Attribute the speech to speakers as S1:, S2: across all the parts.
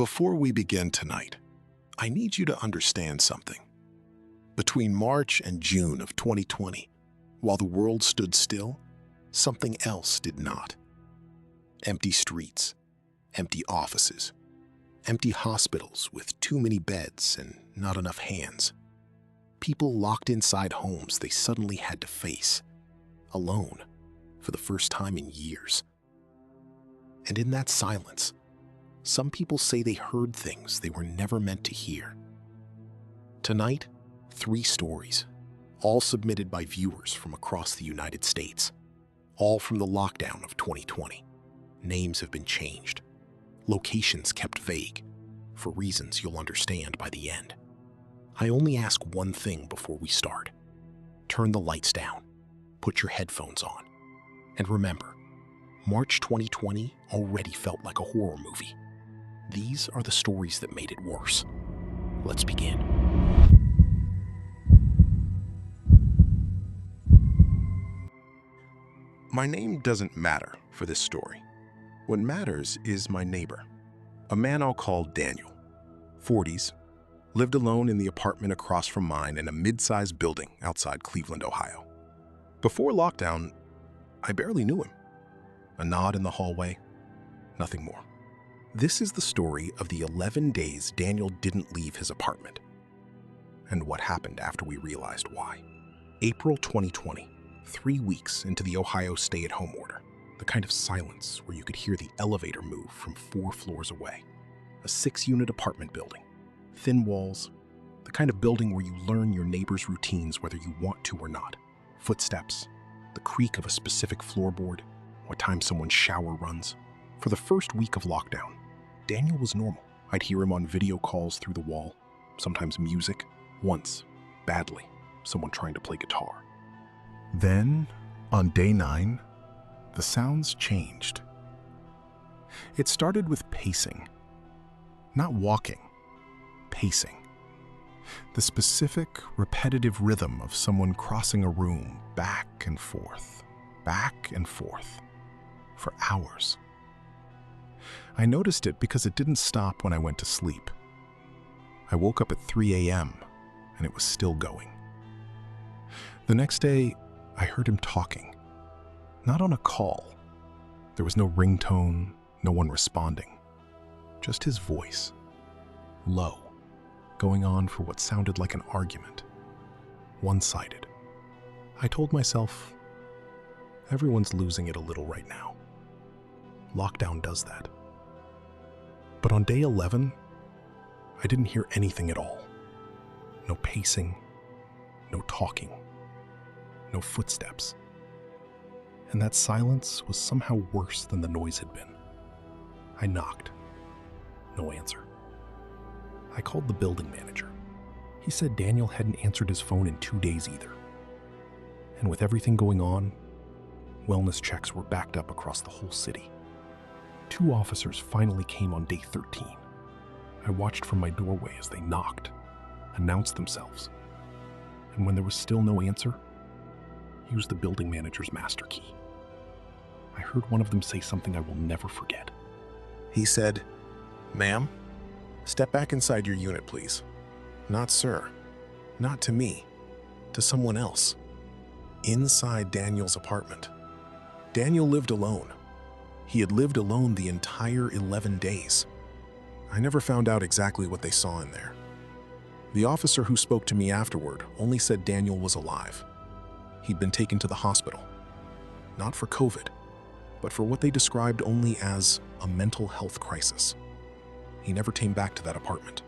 S1: Before we begin tonight, I need you to understand something. Between March and June of 2020, while the world stood still, something else did not. Empty streets, empty offices, empty hospitals with too many beds and not enough hands. People locked inside homes they suddenly had to face, alone, for the first time in years. And in that silence, some people say they heard things they were never meant to hear. Tonight, 3 stories, all submitted by viewers from across the United States, all from the lockdown of 2020. Names have been changed, locations kept vague, for reasons you'll understand by the end. I only ask one thing before we start. Turn the lights down, put your headphones on, and remember, March 2020 already felt like a horror movie. These are the stories that made it worse. Let's begin.
S2: My name doesn't matter for this story. What matters is my neighbor, a man I'll call Daniel, 40s, lived alone in the apartment across from mine in a mid-sized building outside Cleveland, Ohio. Before lockdown, I barely knew him. A nod in the hallway, nothing more. This is the story of the 11 days Daniel didn't leave his apartment, and what happened after we realized why. April 2020, 3 weeks into the Ohio stay-at-home order, the kind of silence where you could hear the elevator move from 4 floors away. A 6-unit apartment building, thin walls, the kind of building where you learn your neighbor's routines whether you want to or not. Footsteps, the creak of a specific floorboard, what time someone's shower runs. For the first week of lockdown, Daniel was normal. I'd hear him on video calls through the wall, sometimes music, once, badly, someone trying to play guitar. Then, on day 9, the sounds changed. It started with pacing. Not walking, pacing. The specific, repetitive rhythm of someone crossing a room back and forth, for hours. I noticed it because it didn't stop when I went to sleep. I woke up at 3 a.m. and it was still going. The next day, I heard him talking. Not on a call. There was no ringtone, no one responding. Just his voice. Low, going on for what sounded like an argument. One-sided. I told myself, everyone's losing it a little right now. Lockdown does that. But on day 11, I didn't hear anything at all. No pacing, no talking, no footsteps. And that silence was somehow worse than the noise had been. I knocked. No answer. I called the building manager. He said Daniel hadn't answered his phone in 2 days either. And with everything going on, wellness checks were backed up across the whole city. 2 officers finally came on day 13. I watched from my doorway as they knocked, announced themselves. And when there was still no answer, used the building manager's master key. I heard one of them say something I will never forget.
S1: He said, "Ma'am, step back inside your unit, please." Not sir, not to me, to someone else. Inside Daniel's apartment. Daniel lived alone. He had lived alone the entire 11 days. I never found out exactly what they saw in there. The officer who spoke to me afterward only said Daniel was alive. He'd been taken to the hospital. Not for COVID, but for what they described only as a mental health crisis. He never came back to that apartment.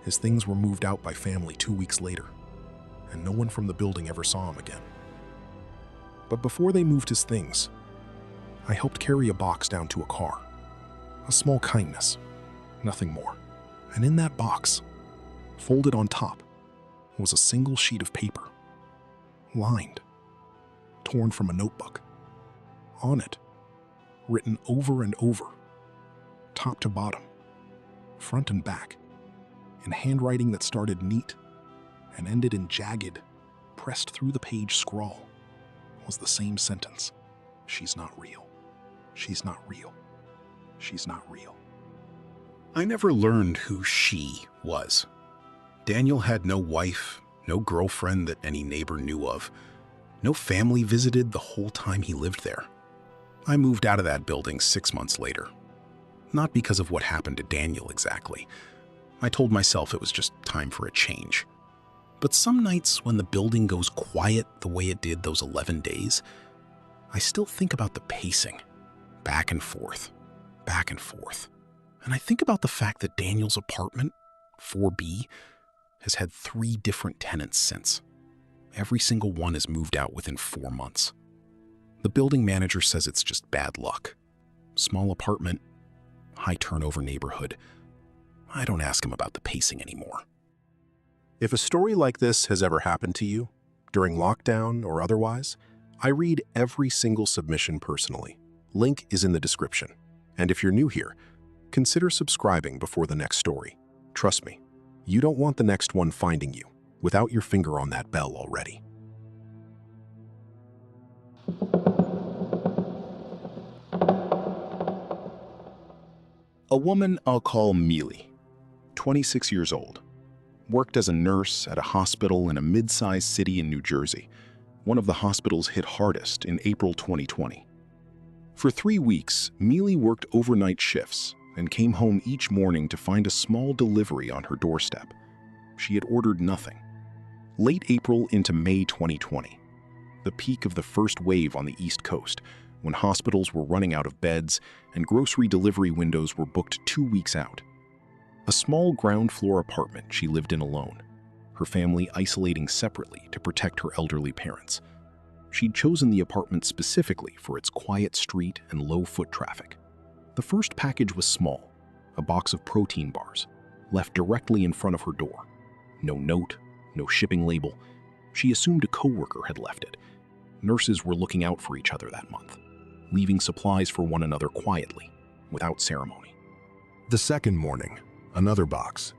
S1: His things were moved out by family 2 weeks later, and no one from the building ever saw him again. But before they moved his things, I helped carry a box down to a car. A small kindness, nothing more. And in that box, folded on top, was a single sheet of paper, lined, torn from a notebook. On it, written over and over, top to bottom, front and back, in handwriting that started neat and ended in jagged, pressed through the page scrawl, was the same sentence. She's not real. She's not real. She's not real.
S2: I never learned who she was. Daniel had no wife, no girlfriend that any neighbor knew of. No family visited the whole time he lived there. I moved out of that building 6 months later. Not because of what happened to Daniel exactly. I told myself it was just time for a change. But some nights when the building goes quiet the way it did those 11 days, I still think about the pacing. Back and forth, back and forth. And I think about the fact that Daniel's apartment, 4B, has had 3 different tenants since. Every single one has moved out within 4 months. The building manager says it's just bad luck. Small apartment, high turnover neighborhood. I don't ask him about the pacing anymore.
S1: If a story like this has ever happened to you, during lockdown or otherwise, I read every single submission personally. Link is in the description. And if you're new here, consider subscribing before the next story. Trust me, you don't want the next one finding you without your finger on that bell already.
S2: A woman I'll call Mealy, 26 years old, worked as a nurse at a hospital in a mid-sized city in New Jersey, one of the hospitals hit hardest in April 2020. For 3 weeks, Mealy worked overnight shifts and came home each morning to find a small delivery on her doorstep. She had ordered nothing. Late April into May 2020, the peak of the first wave on the East Coast, when hospitals were running out of beds and grocery delivery windows were booked 2 weeks out. A small ground-floor apartment she lived in alone, her family isolating separately to protect her elderly parents. She'd chosen the apartment specifically for its quiet street and low foot traffic. The first package was small, a box of protein bars, left directly in front of her door. No note, no shipping label. She assumed a coworker had left it. Nurses were looking out for each other that month, leaving supplies for one another quietly, without ceremony.
S1: The second morning, another box.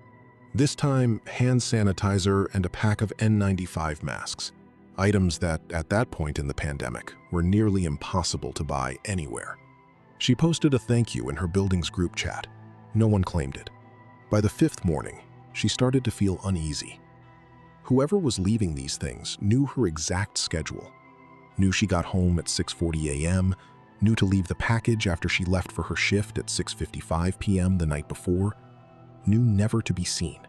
S1: This time, hand sanitizer and a pack of N95 masks. Items that, at that point in the pandemic, were nearly impossible to buy anywhere. She posted a thank you in her building's group chat. No one claimed it. By the 5th morning, she started to feel uneasy. Whoever was leaving these things knew her exact schedule. Knew she got home at 6:40 a.m., knew to leave the package after she left for her shift at 6:55 p.m. the night before, knew never to be seen.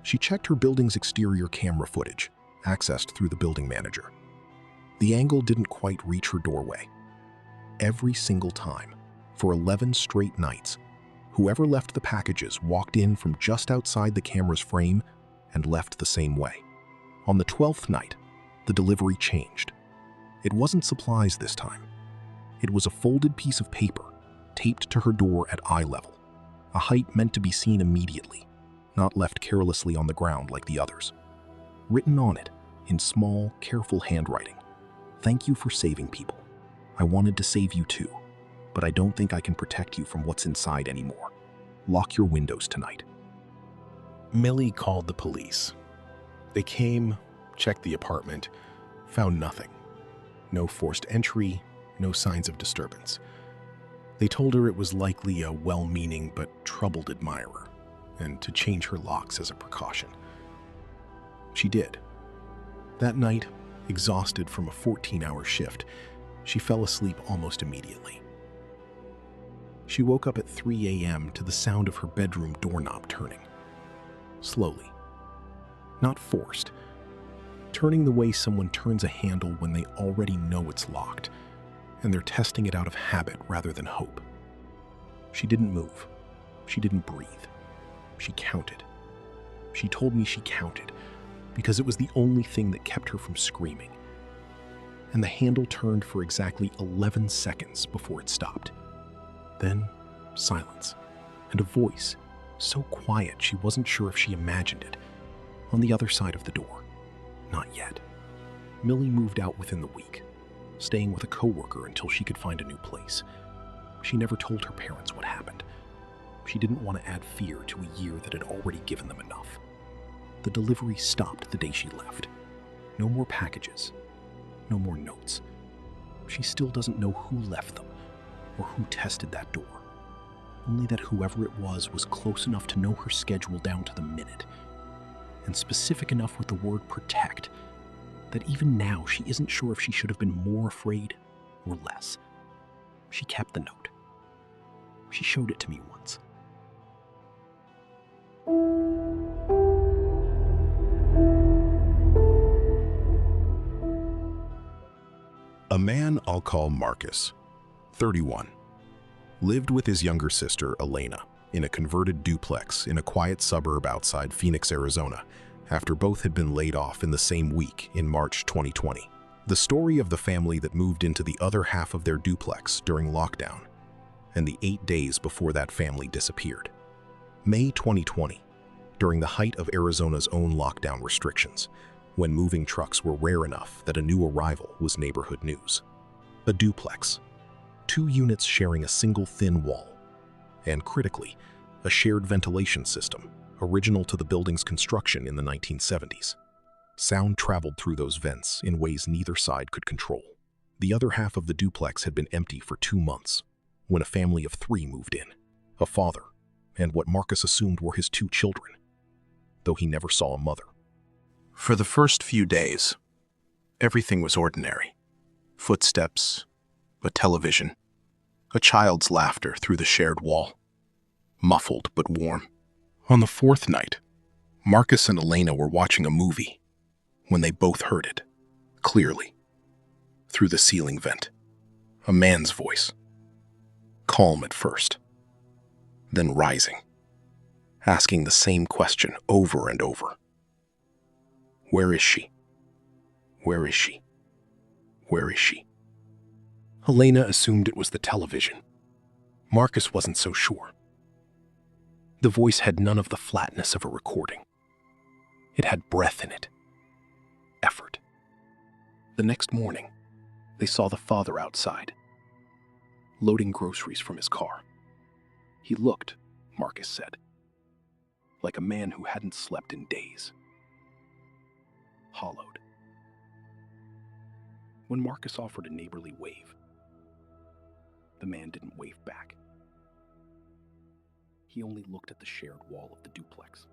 S1: She checked her building's exterior camera footage, accessed through the building manager. The angle didn't quite reach her doorway. Every single time, for 11 straight nights, whoever left the packages walked in from just outside the camera's frame and left the same way. On the 12th night, the delivery changed. It wasn't supplies this time. It was a folded piece of paper taped to her door at eye level, a height meant to be seen immediately, not left carelessly on the ground like the others. Written on it, in small, careful handwriting, "Thank you for saving people. I wanted to save you too, but I don't think I can protect you from what's inside anymore. Lock your windows tonight."
S2: Millie called the police. They came, checked the apartment, found nothing. No forced entry, no signs of disturbance. They told her it was likely a well-meaning but troubled admirer, and to change her locks as a precaution. She did. That night, exhausted from a 14-hour shift, she fell asleep almost immediately. She woke up at 3 a.m. to the sound of her bedroom doorknob turning. Slowly. Not forced. Turning the way someone turns a handle when they already know it's locked, and they're testing it out of habit rather than hope. She didn't move. She didn't breathe. She counted. She told me she counted, because it was the only thing that kept her from screaming. And the handle turned for exactly 11 seconds before it stopped. Then, silence, and a voice, so quiet she wasn't sure if she imagined it, on the other side of the door. Not yet. Millie moved out within the week, staying with a coworker until she could find a new place. She never told her parents what happened. She didn't want to add fear to a year that had already given them enough. The delivery stopped the day she left. No more packages. No more notes. She still doesn't know who left them or who tested that door.
S3: only that whoever it was close enough to know her schedule down to the minute, and specific enough with the word protect that even now she isn't sure if she should have been more afraid or less. She kept the note. She showed it to me once.
S2: A man I'll call Marcus, 31, lived with his younger sister, Elena, in a converted duplex in a quiet suburb outside Phoenix, Arizona, after both had been laid off in the same week in March 2020. The story of the family that moved into the other half of their duplex during lockdown, and the 8 days before that family disappeared. May 2020, during the height of Arizona's own lockdown restrictions, when moving trucks were rare enough that a new arrival was neighborhood news. A duplex, 2 units sharing a single thin wall, and critically, a shared ventilation system, original to the building's construction in the 1970s. Sound traveled through those vents in ways neither side could control. The other half of the duplex had been empty for 2 months, when a family of 3 moved in, a father, and what Marcus assumed were his 2 children, though he never saw a mother.
S4: For the first few days, everything was ordinary. Footsteps, a television, a child's laughter through the shared wall, muffled but warm. On the 4th night, Marcus and Elena were watching a movie when they both heard it, clearly, through the ceiling vent. A man's voice, calm at first, then rising, asking the same question over and over. Where is she? Where is she? Where is she? Elena assumed it was the television. Marcus wasn't so sure. The voice had none of the flatness of a recording. It had breath in it. Effort. The next morning, they saw the father outside, loading groceries from his car. He looked, Marcus said, like a man who hadn't slept in days. Hollowed. When Marcus offered a neighborly wave, the man didn't wave back. He only looked at the shared wall of the duplex,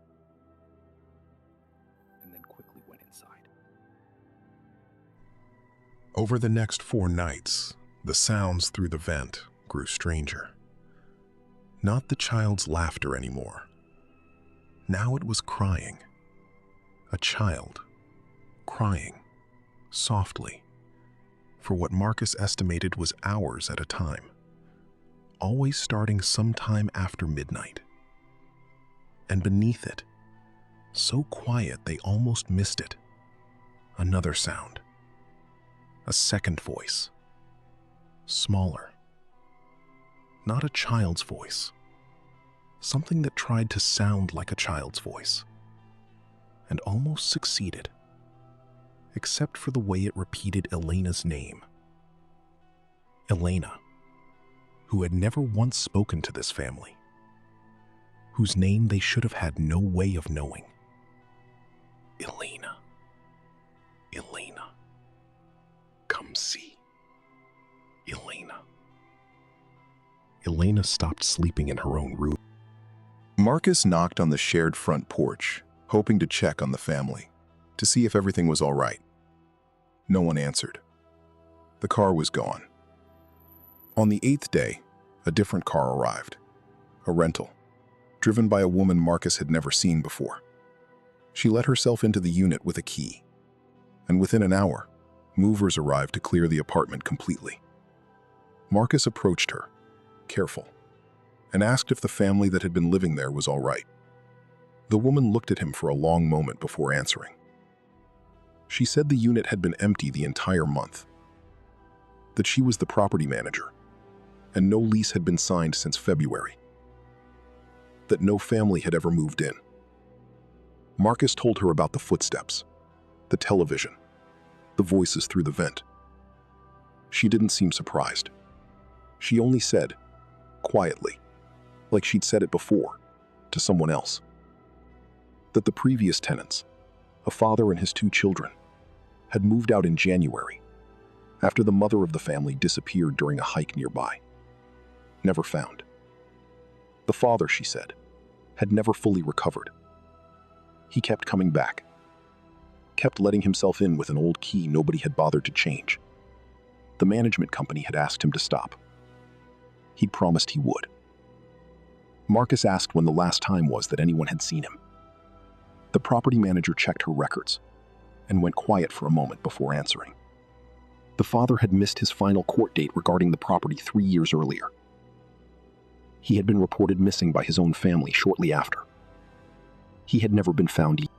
S4: and then quickly went inside.
S2: Over the next 4 nights, the sounds through the vent grew stranger. Not the child's laughter anymore. Now it was crying. A child crying, softly, for what Marcus estimated was hours at a time, always starting sometime after midnight. And beneath it, so quiet they almost missed it, another sound, a second voice, smaller. Not a child's voice, something that tried to sound like a child's voice, and almost succeeded, except for the way it repeated Elena's name. Elena, who had never once spoken to this family, whose name they should have had no way of knowing. Elena. Elena. Come see. Elena. Elena stopped sleeping in her own room.
S5: Marcus knocked on the shared front porch, hoping to check on the family, to see if everything was all right. No one answered. The car was gone. On the 8th day, a different car arrived, a rental, driven by a woman Marcus had never seen before. She let herself into the unit with a key, and within an hour, movers arrived to clear the apartment completely. Marcus approached her, careful, and asked if the family that had been living there was all right. The woman looked at him for a long moment before answering. She said the unit had been empty the entire month, that she was the property manager, and no lease had been signed since February, that no family had ever moved in. Marcus told her about the footsteps, the television, the voices through the vent. She didn't seem surprised. She only said, quietly, like she'd said it before, to someone else, that the previous tenants, a father and his 2 children, had moved out in January, after the mother of the family disappeared during a hike nearby. Never found.
S2: The father, she said, had never fully recovered. He kept coming back, kept letting himself in with an old key nobody had bothered to change. The management company had asked him to stop. He'd promised he would. Marcus asked when the last time was that anyone had seen him. The property manager checked her records and went quiet for a moment before answering. The father had missed his final court date regarding the property 3 years earlier. He had been reported missing by his own family shortly after. He had never been found either.